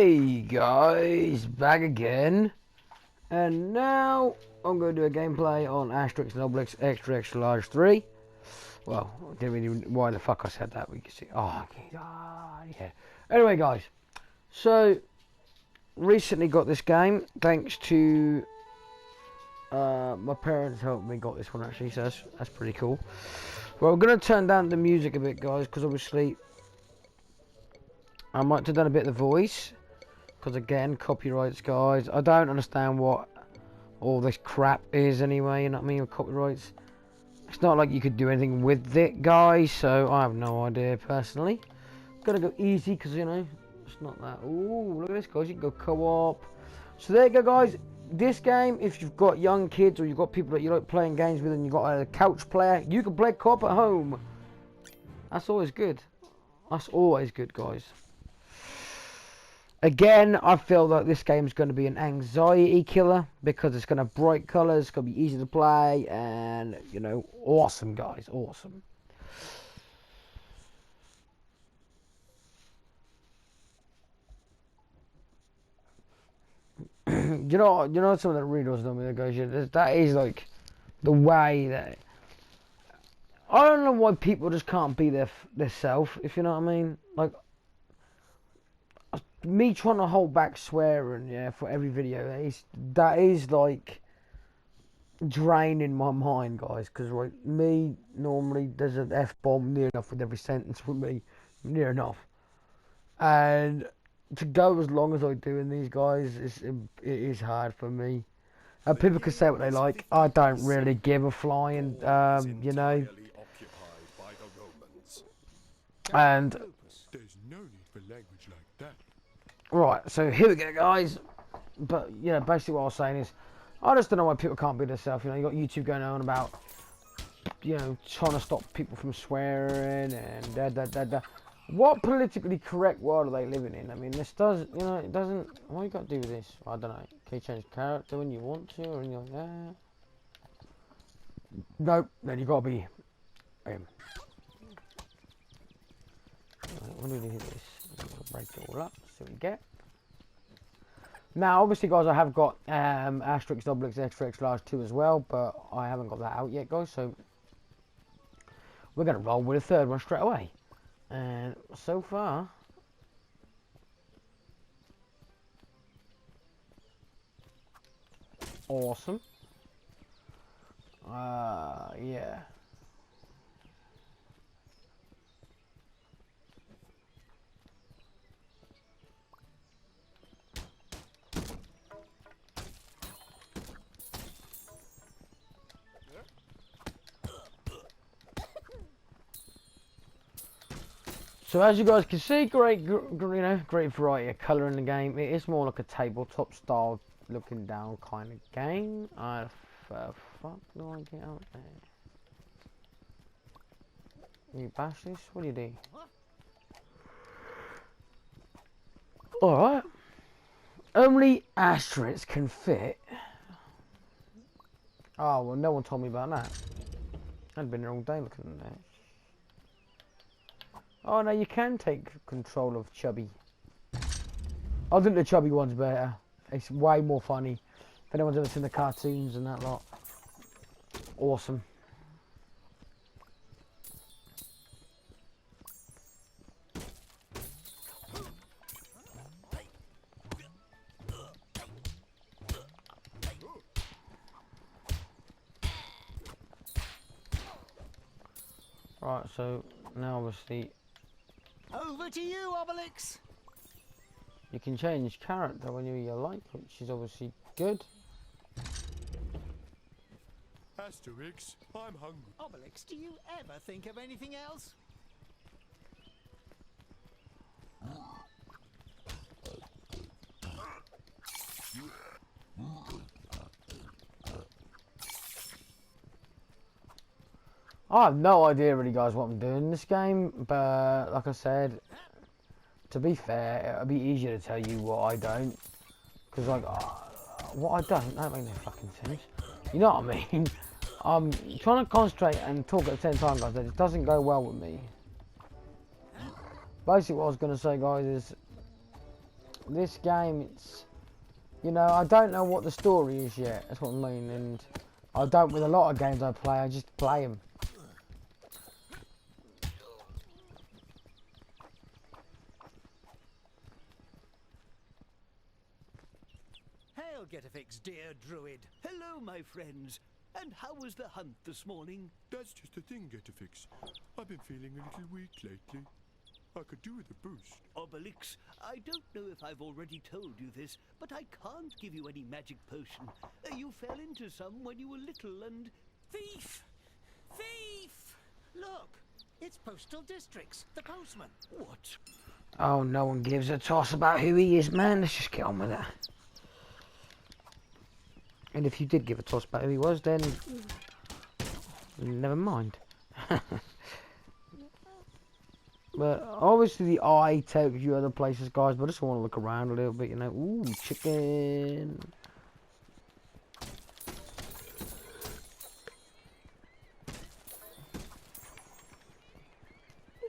Hey guys, back again, and now I'm going to do a gameplay on Asterix Obelix XXL3. Well, I didn't really know why the fuck I said that, but you can see. Oh, yeah. Anyway, guys, so recently got this game thanks to my parents helped me got this one actually, so that's pretty cool. Well, I'm going to turn down the music a bit, guys, because obviously I might have done a bit of the voice, because again, copyrights, guys. I don't understand what all this crap is anyway, you know what I mean, with copyrights. It's not like you could do anything with it, guys, so I have no idea, personally. Gotta go easy, because, you know, it's not that. Ooh, look at this, guys, you can go co-op. So there you go, guys. This game, if you've got young kids, or you've got people that you like playing games with, and you've got a couch player, you can play co-op at home. That's always good. That's always good, guys. Again, I feel that this game is going to be an anxiety killer because it's going to have bright colours, it's going to be easy to play, and, you know, awesome, guys, awesome. you know some of the readers know me, guys. That is like the way that I don't know why people just can't be their self, if you know what I mean. Like, me trying to hold back swearing, yeah, for every video, that is like draining my mind, guys, because like me normally there's an F-bomb near enough with every sentence with me, near enough, and to go as long as I do in these, guys, it is hard for me. People can say what they like, I don't really give a flying, you know, and there's no need for language like that. Right, so here we go, guys. But yeah, basically what I was saying is, I just don't know why people can't be themselves. You know, you got YouTube going on about, you know, trying to stop people from swearing and da. What politically correct world are they living in? I mean, this does, you know, it doesn't. What you got to do with this? I don't know. Can you change character when you want to, or anything like that? Nope. Then you got to be. Right, when do we do this? Break it all up, see what you get. Now, obviously, guys, I have got Asterix Obelix XXL3 as well, but I haven't got that out yet, guys, so we're going to roll with a third one straight away. And so far, awesome. Yeah. So as you guys can see, great variety of colour in the game. It is more like a tabletop style looking down kind of game. Fuck do I get out there? You bash this? What do you do? Alright. Only Asterix can fit. Oh, well, no one told me about that. I'd been here all day looking at that. Oh no, you can take control of Chubby. I think the Chubby one's better. It's way more funny. If anyone's ever seen the cartoons and that lot. Awesome. Right, so now obviously over to you, Obelix. You can change character when you like, which is obviously good. Asterix, I'm hungry. Obelix, do you ever think of anything else? I have no idea really, guys, what I'm doing in this game, but like I said, to be fair, it'll be easier to tell you what I don't, because like, what I don't, that makes no fucking sense. You know what I mean? I'm trying to concentrate and talk at the same time, guys, and it doesn't go well with me. Basically what I was going to say, guys, is this game, it's, you know, I don't know what the story is yet. That's what I mean, and I don't with a lot of games I play. I just play them. Hail, Get-a-Fix, dear druid. Hello, my friends. And how was the hunt this morning? That's just the thing, Get-a-Fix. I've been feeling a little weak lately. I could do with a boost. Obelix, I don't know if I've already told you this, but I can't give you any magic potion. You fell into some when you were little and... Thief! Thief! Look, it's Postal Districts, the postman. What? Oh, no one gives a toss about who he is, man. Let's just get on with it. And if you did give a toss about who he was, then never mind. But obviously the eye takes you other places, guys. But I just want to look around a little bit, you know. Ooh, chicken.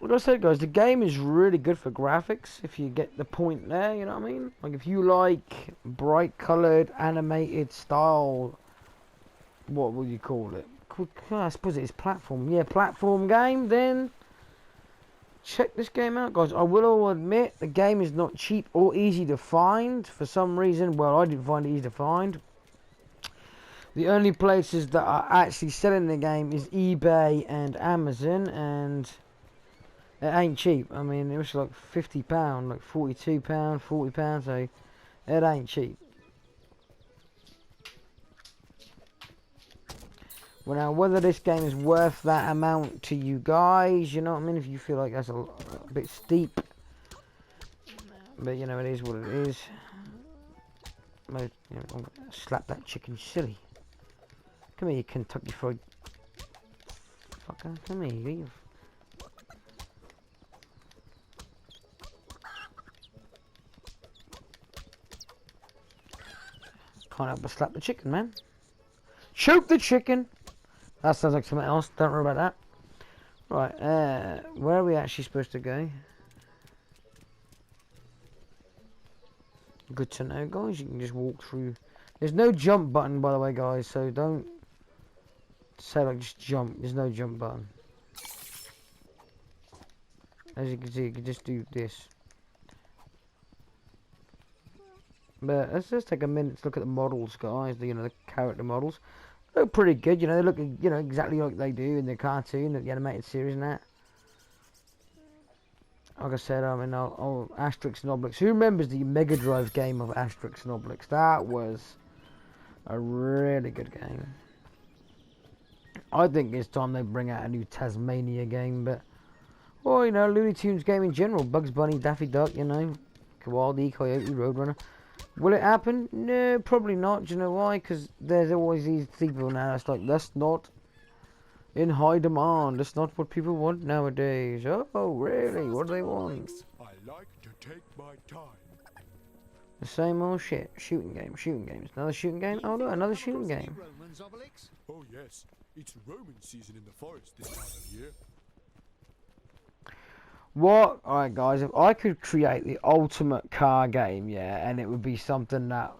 Like I said, guys, the game is really good for graphics. If you get the point there, you know what I mean. Like if you like bright coloured, animated style, what would you call it? I suppose it is platform. Yeah, platform game. Then check this game out, guys. I will admit the game is not cheap or easy to find for some reason. Well, I didn't find it easy to find. The only places that are actually selling the game is eBay and Amazon, and it ain't cheap. I mean, it was like £50, like £42, £40, so it ain't cheap. Well, now, whether this game is worth that amount to you guys, you know what I mean? If you feel like that's a bit steep. But, you know, it is what it is. You know, I'm gonna slap that chicken silly. Come here, you Kentucky Fried fucker. Come here, you. Can't help but slap the chicken, man. Shoot the chicken! That sounds like something else. Don't worry about that. Right, where are we actually supposed to go? Good to know, guys. You can just walk through. There's no jump button, by the way, guys. So don't say like just jump. There's no jump button. As you can see, you can just do this. But let's just take a minute to look at the models, guys. The, you know, the character models. They look pretty good, you know. They look, you know, exactly like they do in the cartoon, the animated series, and that. Like I said, I mean, Asterix and Obelix. Who remembers the Mega Drive game of Asterix and Obelix? That was a really good game. I think it's time they bring out a new Tasmania game, but, or you know, Looney Tunes game in general. Bugs Bunny, Daffy Duck, you know, Kowaldi, Coyote, Roadrunner. Will it happen? No, probably not. Do you know why? Because there's always these people now that's like, that's not in high demand. That's not what people want nowadays. Oh, really? What do they want? I like to take my time. The same old shit. Shooting games, shooting games. Another shooting game? Oh, no, another shooting game. Romans, Obelix? Oh yes, it's Roman season in the forest this time of year. What? Alright, guys, if I could create the ultimate car game, yeah, and it would be something that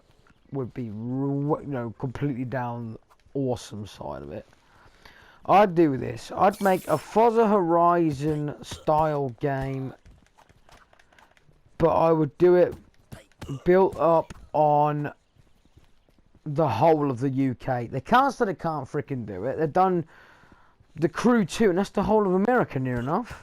would be, you know, completely down awesome side of it, I'd do this. I'd make a Forza Horizon style game, but I would do it built up on the whole of the UK. They can't say they can't freaking do it. They've done The Crew 2, and that's the whole of America near enough.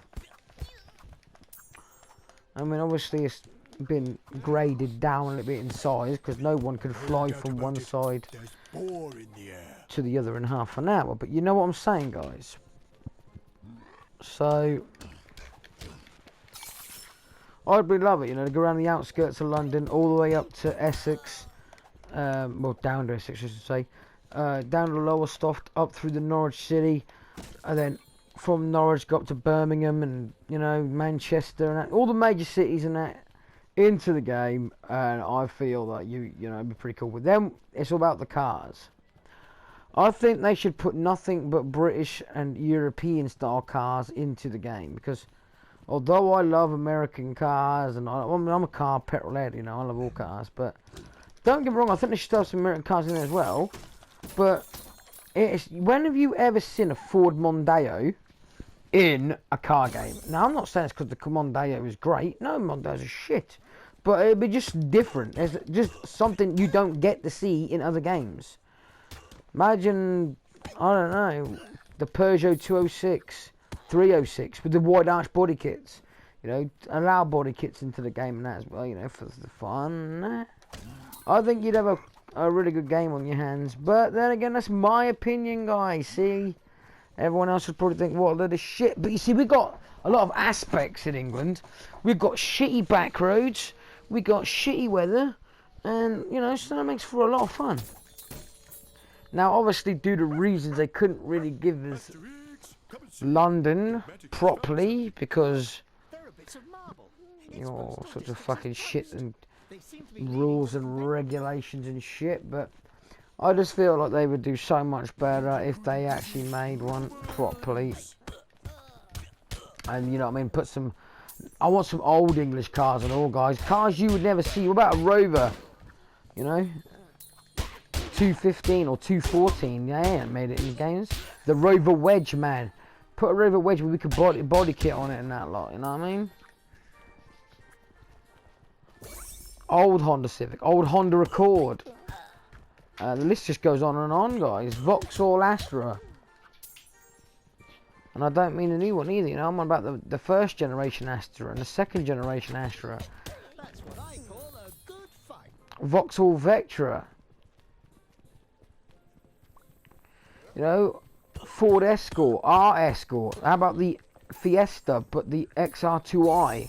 I mean, obviously it's been graded down a little bit in size because no one can fly from one side to the other in half an hour. But you know what I'm saying, guys? So I'd really love it, you know, to go around the outskirts of London all the way up to Essex, well, down to Essex, I should say, down to Lowestoft, up through the Norwich City, and then from Norwich go up to Birmingham and, you know, Manchester and that, all the major cities and that into the game. And I feel that you know, it'd be pretty cool. With them, it's all about the cars. I think they should put nothing but British and European style cars into the game, because Although I love American cars, and I'm a car petrolhead, you know, I love all cars, but don't get me wrong, I think they should have some American cars in there as well. But when have you ever seen a Ford Mondeo in a car game? Now, I'm not saying it's because the Mondeo is great. No, Mondeos are shit. But it'd be just different. It's just something you don't get to see in other games. Imagine, I don't know, the Peugeot 206, 306 with the wide arch body kits. You know, allow body kits into the game and that as well, you know, for the fun. I think you'd have a really good game on your hands. But then again, that's my opinion, guys. See? Everyone else would probably think, what, they're shit. But you see, we've got a lot of aspects in England. We've got shitty back roads. We've got shitty weather. And, you know, so that makes for a lot of fun. Now, obviously, due to reasons, they couldn't really give us London properly. Because, you know, such a fucking shit and rules and regulations and shit. But I just feel like they would do so much better if they actually made one properly. And, you know what I mean, put some... I want some old English cars and all, guys. Cars you would never see. What about a Rover? You know? 215 or 214. They ain't made it in games. The Rover Wedge, man. Put a Rover Wedge where we could body kit on it and that lot. You know what I mean? Old Honda Civic. Old Honda Accord. The list just goes on and on, guys. Vauxhall Astra. And I don't mean a new one either, you know. I'm on about the first generation Astra and the second generation Astra. That's what I call a good fight. Vauxhall Vectra. You know, Ford Escort, R Escort. How about the Fiesta, but the XR2i?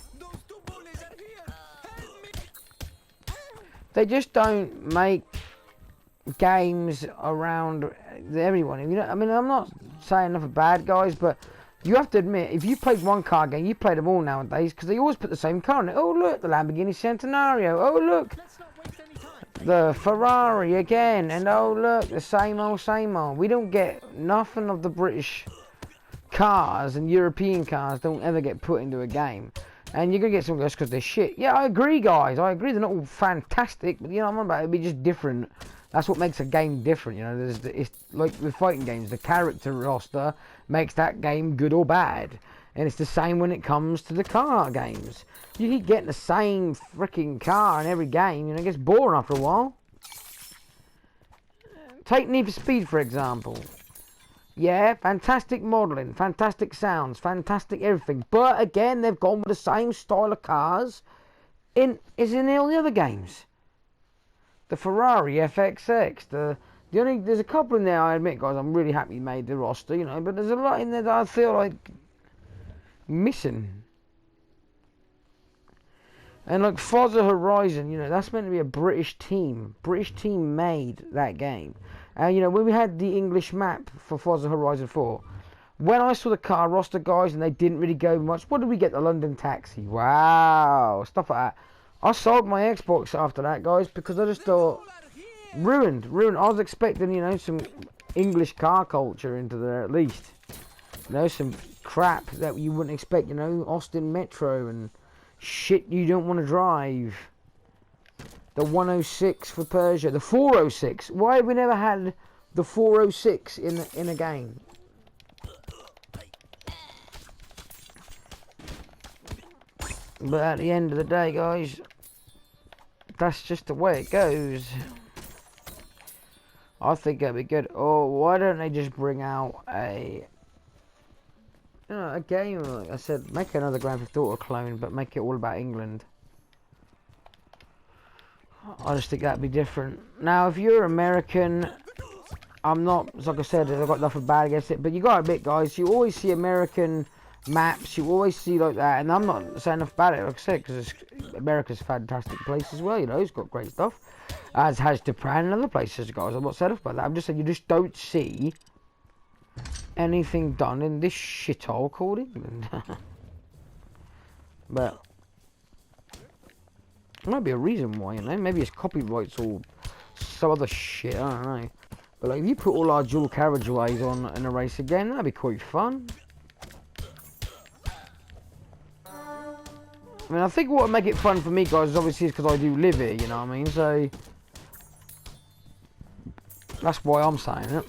They just don't make games around everyone. You know, I mean, I'm not saying nothing bad, guys, but you have to admit, if you played one car game, you play them all nowadays because they always put the same car in it. Oh look, the Lamborghini Centenario. Oh look, the Ferrari again, and oh look, the same old, same old. We don't get nothing of the British cars and European cars. Don't ever get put into a game. And you're going to get some of those because they're shit. Yeah, I agree, guys. I agree. They're not all fantastic. But, you know what I'm about? It'd be just different. That's what makes a game different, you know. It's like with fighting games. The character roster makes that game good or bad. And it's the same when it comes to the car games. You keep getting the same freaking car in every game. You know, it gets boring after a while. Take Need for Speed, for example. Yeah, fantastic modelling, fantastic sounds, fantastic everything. But again, they've gone with the same style of cars in all the other games. The Ferrari FXX, there's a couple in there, I admit, guys, I'm really happy you made the roster, you know, but there's a lot in there that I feel like missing. And like Forza Horizon, you know, that's meant to be a British team. British team made that game. And, you know, when we had the English map for Forza Horizon 4, when I saw the car roster, guys, and they didn't really go much, what did we get? The London Taxi. Wow. Stuff like that. I sold my Xbox after that, guys, because I just thought, ruined. I was expecting, you know, some English car culture into there at least. You know, some crap that you wouldn't expect, you know, Austin Metro and shit you don't want to drive. The 106 for Persia, the 406. Why have we never had the 406 in a game? But at the end of the day, guys, that's just the way it goes. I think it'd be good. Oh, why don't they just bring out a game? Like I said, make another Grand Theft Auto clone, but make it all about England. I just think that'd be different. Now, if you're American, I'm not, like I said, I've got nothing bad against it, but you got to admit, guys, you always see American maps, you always see like that, and I'm not saying enough about it, like I said, because America's a fantastic place as well, you know, it's got great stuff, as has Japan and other places, guys. I'm not saying enough about that, I'm just saying you just don't see anything done in this shithole called England. But there might be a reason why, you know. Maybe it's copyrights or some other shit, I don't know. But like, if you put all our dual carriageways on in a race again, that'd be quite fun. I mean, I think what would make it fun for me, guys, is obviously because I do live here, you know what I mean? So, that's why I'm saying it.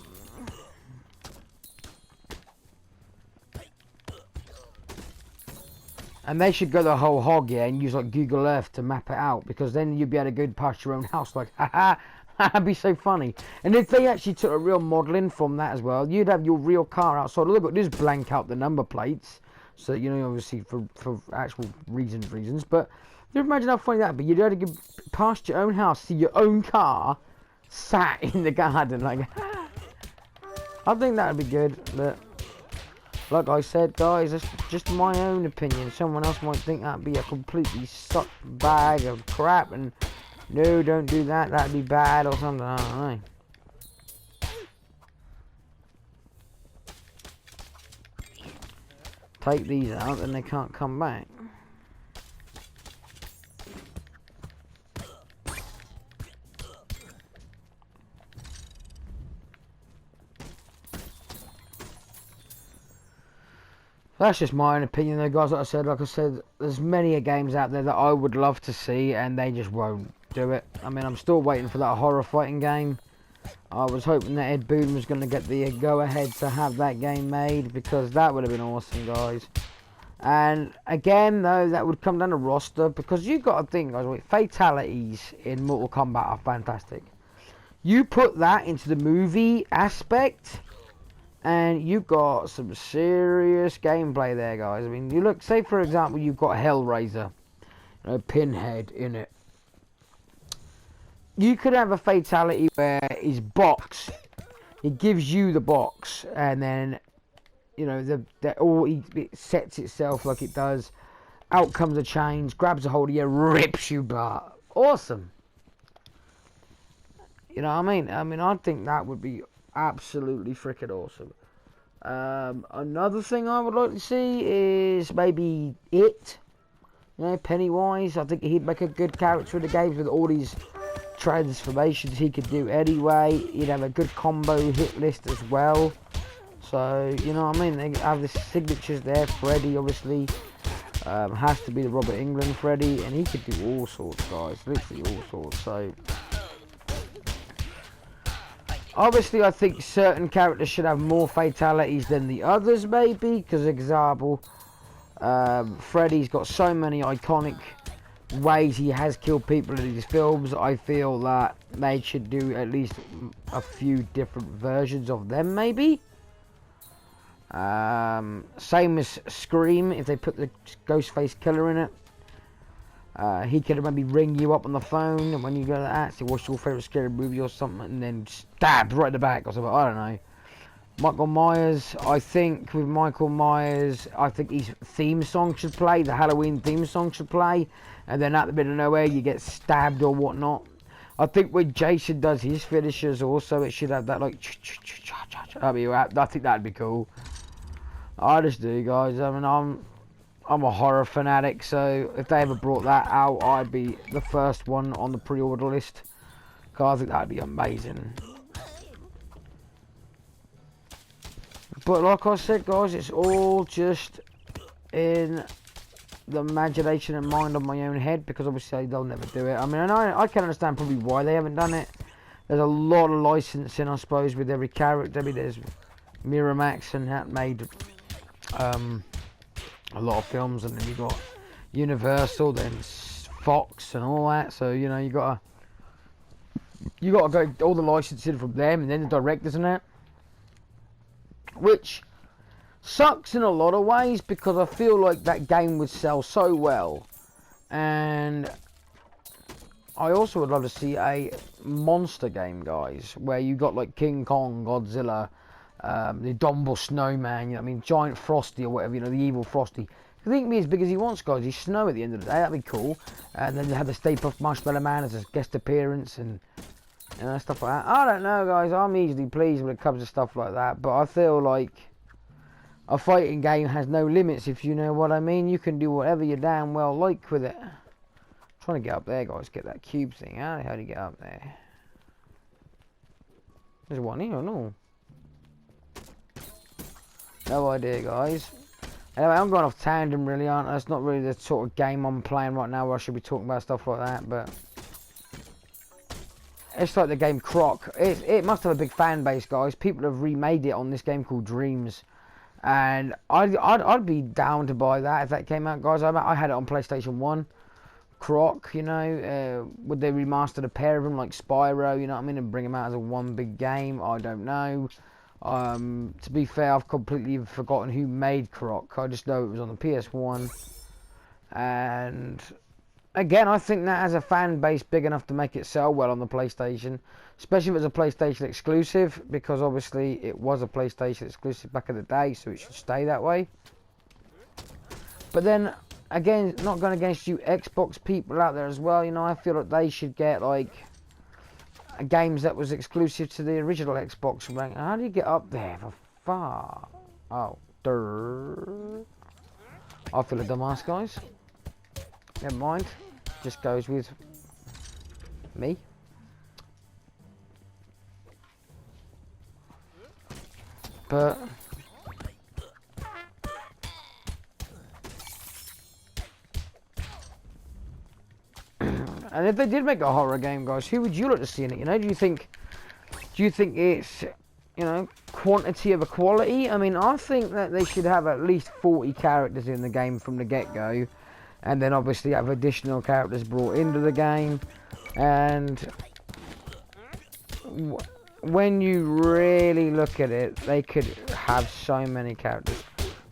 And they should go the whole hog, yeah, and use like Google Earth to map it out, because then you'd be able to go past your own house like, haha, that'd be so funny. And if they actually took a real modelling from that as well, you'd have your real car outside. Look at this, blank out the number plates, so you know, obviously for actual reasons. But you imagine how funny that'd be. You'd be able to go past your own house, see your own car sat in the garden, like. I think that'd be good, but. Like I said, guys, that's just my own opinion. Someone else might think that'd be a completely sucked bag of crap, and no, don't do that, that'd be bad or something, I don't know. Take these out and they can't come back. That's just my own opinion though, guys. Like I said, there's many games out there that I would love to see, and they just won't do it. I mean, I'm still waiting for that horror fighting game. I was hoping that Ed Boon was going to get the go-ahead to have that game made, because that would have been awesome, guys. And again, though, that would come down to roster, because you've got to think, guys, like, fatalities in Mortal Kombat are fantastic. You put that into the movie aspect, and you've got some serious gameplay there, guys. I mean, you look, say for example, you've got Hellraiser, you know, Pinhead in it. You could have a fatality where his box, it gives you the box, and then, you know, it sets itself like it does. Out comes a chains, grabs a hold of you, rips you apart. Awesome. You know what I mean? I think that would be absolutely freaking awesome. Another thing I would like to see is maybe It. You know, Pennywise. I think he'd make a good character in the games with all these transformations he could do anyway. He'd have a good combo hit list as well. So, you know what I mean? They have the signatures there. Freddy, obviously, has to be the Robert Englund Freddy, and he could do all sorts, guys. Literally all sorts. So, obviously, I think certain characters should have more fatalities than the others, maybe. Because, example, Freddy's got so many iconic ways he has killed people in his films. I feel that they should do at least a few different versions of them, maybe. Same as Scream, if they put the Ghostface Killer in it. He could maybe ring you up on the phone, and when you go to that, say, what's your favourite scary movie or something, and then stab right in the back or something, I don't know. Michael Myers, I think with Michael Myers, I think his theme song should play, the Halloween theme song should play, and then out the middle of nowhere you get stabbed or whatnot. I think when Jason does his finishers also, it should have that like, I think that'd be cool. I just do, guys. I mean, I'm a horror fanatic, so if they ever brought that out, I'd be the first one on the pre-order list. Cause I think that'd be amazing. But like I said, guys, it's all just in the imagination and mind of my own head, because obviously they'll never do it. I mean, I can understand probably why they haven't done it. There's a lot of licensing, I suppose, with every character. I mean, there's Miramax and that made a lot of films, and then you got Universal, then Fox, and all that. So you know you gotta go all the licensing from them, and then the directors and that, which sucks in a lot of ways, because I feel like that game would sell so well. And I also would love to see a monster game, guys, where you got like King Kong, Godzilla, the Dumble Snowman, you know what I mean, Giant Frosty or whatever, you know, the evil Frosty. I think be as big as he wants, guys. He's Snow at the end of the day. That'd be cool. And then they have the Stay Puft Marshmallow Man as a guest appearance and you know, stuff like that. I don't know, guys. I'm easily pleased when it comes to stuff like that. But I feel like a fighting game has no limits, if you know what I mean. You can do whatever you damn well like with it. I'm trying to get up there, guys. Get that cube thing. How do you get up there? There's one here, no? No idea, guys. Anyway, I'm going off tangent really, aren't I? That's not really the sort of game I'm playing right now where I should be talking about stuff like that, but... It's like the game Croc. It must have a big fan base, guys. People have remade it on this game called Dreams. And I'd be down to buy that if that came out, guys. I had it on PlayStation 1. Croc, you know. Would they remaster a pair of them like Spyro, you know what I mean? And bring them out as a one big game? I don't know. To be fair, I've completely forgotten who made Croc. I just know it was on the PS1. And... Again, I think that has a fan base big enough to make it sell well on the PlayStation, especially if it's a PlayStation exclusive, because obviously it was a PlayStation exclusive back in the day, so it should stay that way. But then, again, not going against you Xbox people out there as well, you know, I feel like they should get, like, games that was exclusive to the original Xbox. Like, how do you get up there for far? Oh, durr. I feel a dumbass, guys. Never mind. Just goes with me. But and if they did make a horror game, guys, who would you like to see in it? You know, do you think it's, you know, quantity over quality? I mean, I think that they should have at least 40 characters in the game from the get-go. And then obviously have additional characters brought into the game. And when you really look at it, they could have so many characters.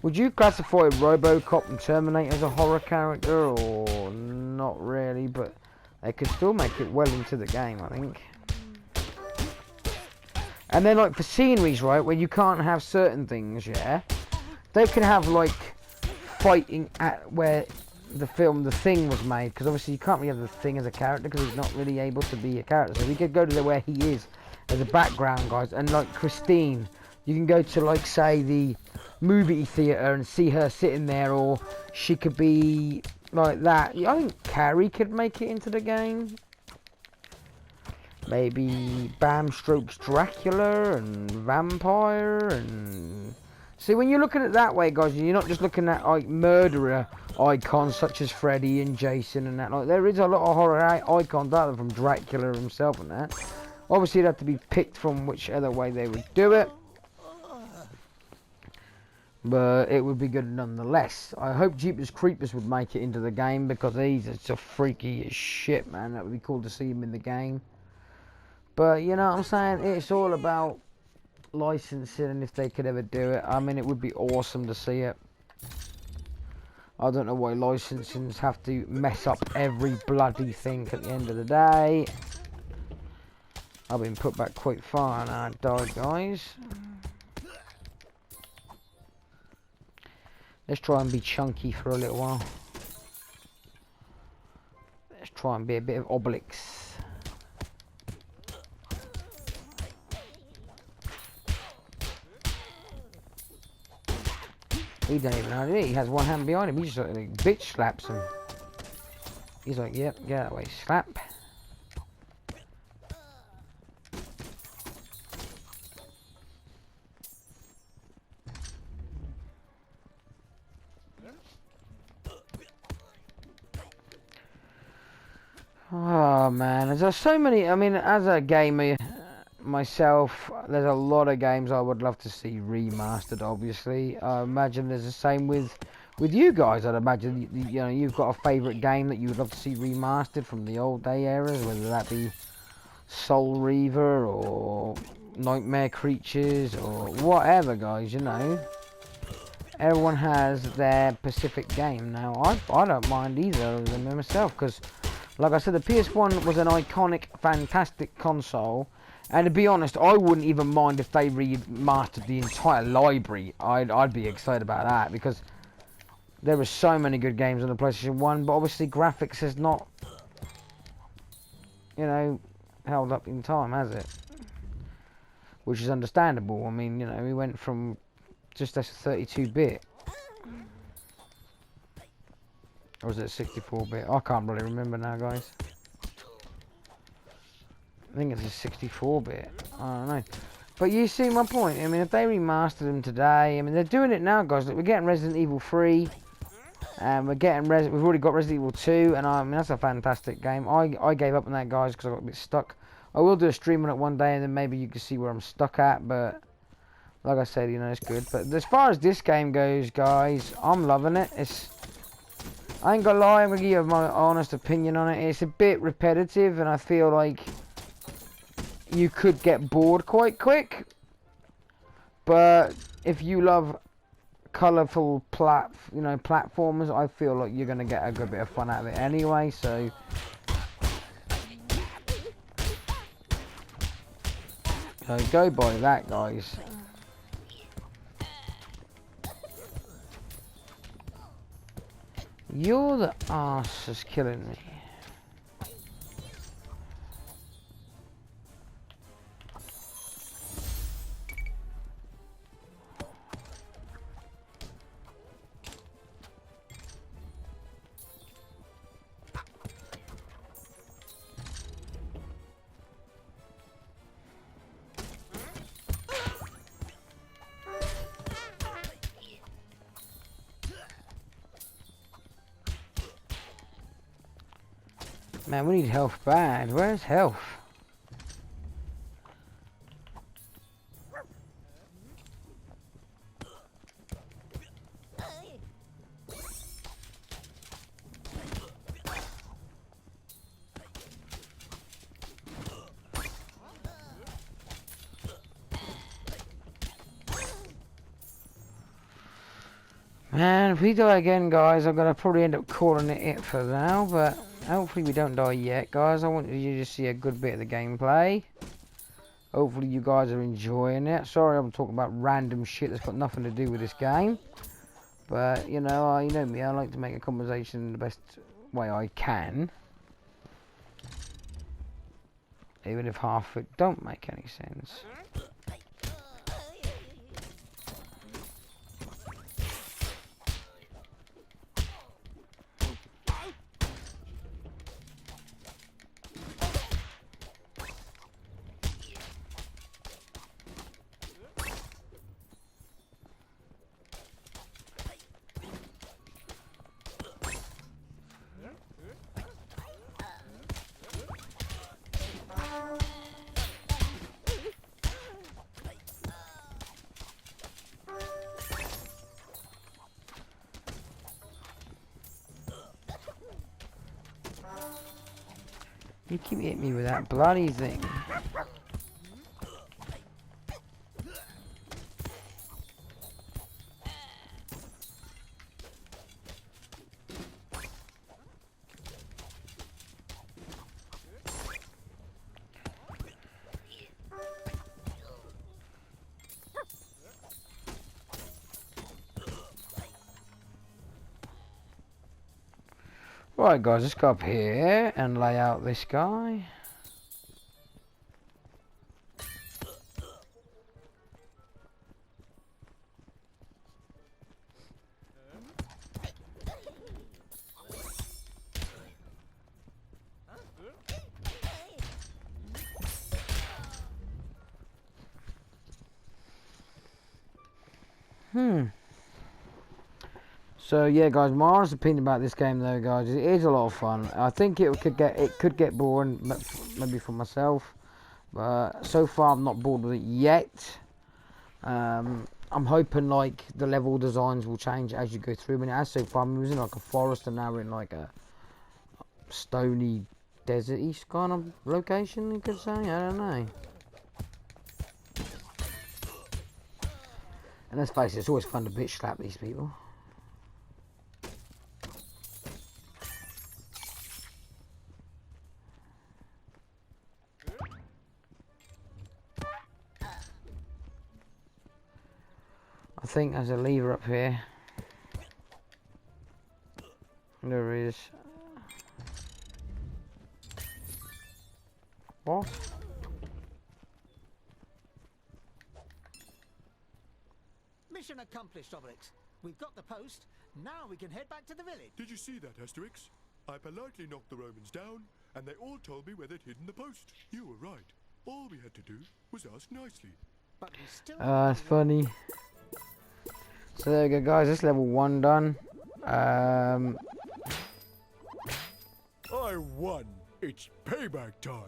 Would you classify RoboCop and Terminator as a horror character? Or not really, but they could still make it well into the game, I think. And then like for sceneries, right, where you can't have certain things, yeah, they can have like fighting at where the film The Thing was made, because obviously you can't really have The Thing as a character because he's not really able to be a character. So we could go to where he is as a background, guys. And like Christine, you can go to like say the movie theatre and see her sitting there, or she could be like that. I think Carrie could make it into the game. Maybe Bram Stoker's Dracula and Vampire and... See, when you're looking at it that way, guys, you're not just looking at like murderer icons such as Freddy and Jason and that. Like, there is a lot of horror icons out there from Dracula himself and that. Obviously, it'd have to be picked from which other way they would do it, but it would be good nonetheless. I hope Jeepers Creepers would make it into the game, because he's so freaky as shit, man. That would be cool to see him in the game. But you know what I'm saying? It's all about licensing, and if they could ever do it, I mean, it would be awesome to see it. I don't know why licensings have to mess up every bloody thing at the end of the day. I've been put back quite far and I died, guys. Let's try and be chunky for a little while. Let's try and be a bit of Obelix. He don't even know it. He has one hand behind him. He just like bitch slaps him. He's like, yep, get that way, slap. Oh man, there's so many. I mean, as a gamer myself, there's a lot of games I would love to see remastered. Obviously, I imagine there's the same with you guys. I'd imagine you know you've got a favourite game that you would love to see remastered from the old day eras, whether that be Soul Reaver or Nightmare Creatures or whatever, guys. You know, everyone has their specific game. Now, I don't mind either of them myself, because, like I said, the PS1 was an iconic, fantastic console. And to be honest, I wouldn't even mind if they remastered the entire library. I'd be excited about that, because there were so many good games on the PlayStation 1, but obviously graphics has not, you know, held up in time, has it? Which is understandable. I mean, you know, we went from just as 32-bit. Or was it 64-bit? I can't really remember now, guys. I think it's a 64-bit. I don't know. But you see my point. I mean, if they remastered them today, I mean, they're doing it now, guys. Like, we're getting Resident Evil 3, and we've already got Resident Evil 2, and I mean, that's a fantastic game. I gave up on that, guys, because I got a bit stuck. I will do a stream on it one day, and then maybe you can see where I'm stuck at, but like I said, you know, it's good. But as far as this game goes, guys, I'm loving it. I ain't gonna lie, I'm gonna give you my honest opinion on it. It's a bit repetitive, and I feel like you could get bored quite quick. But if you love colourful platformers, I feel like you're gonna get a good bit of fun out of it anyway. So go by that, guys. You're the arse that's killing me. Man, we need health bad. Where's health? Man, if we die again, guys, I'm gonna probably end up calling it for now, but hopefully we don't die yet, guys. I want you to see a good bit of the gameplay. Hopefully you guys are enjoying it. Sorry I'm talking about random shit that's got nothing to do with this game. But, you know, you know me, I like to make a conversation the best way I can. Even if half of it don't make any sense. You keep hitting me with that bloody thing. Right, guys, let's go up here and lay out this guy. So yeah, guys, my honest opinion about this game, though, guys, it is a lot of fun. I think it could get boring, maybe for myself, but so far I'm not bored with it yet. I'm hoping like the level designs will change as you go through. I mean, as so far, I was in like a forest, and now we're in like a stony, deserty kind of location. You could say, I don't know. And let's face it, it's always fun to bitch slap these people. I think there's a lever up here. There is. What? Mission accomplished, Obelix. We've got the post. Now we can head back to the village. Did you see that, Asterix? I politely knocked the Romans down, and they all told me where they'd hidden the post. You were right. All we had to do was ask nicely. but we still It's funny. So there we go, guys. That's level 1 done. I won. It's payback time.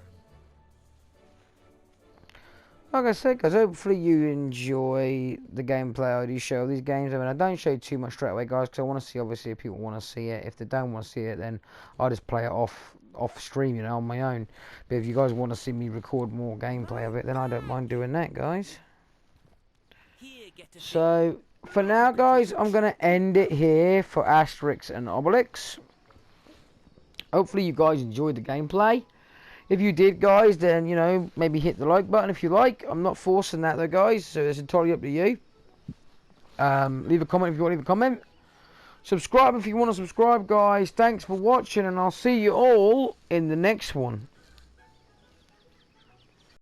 Like I said, guys, hopefully you enjoy the gameplay I do show these games. I mean, I don't show too much straight away, guys, because I want to see, obviously, if people want to see it. If they don't want to see it, then I'll just play it off stream, you know, on my own. But if you guys want to see me record more gameplay of it, then I don't mind doing that, guys. Here, get a So, for now, guys, I'm going to end it here for Asterix and Obelix. Hopefully you guys enjoyed the gameplay. If you did, guys, then, you know, maybe hit the like button if you like. I'm not forcing that, though, guys, so it's entirely up to you. Leave a comment if you want to leave a comment. Subscribe if you want to subscribe, guys. Thanks for watching, and I'll see you all in the next one.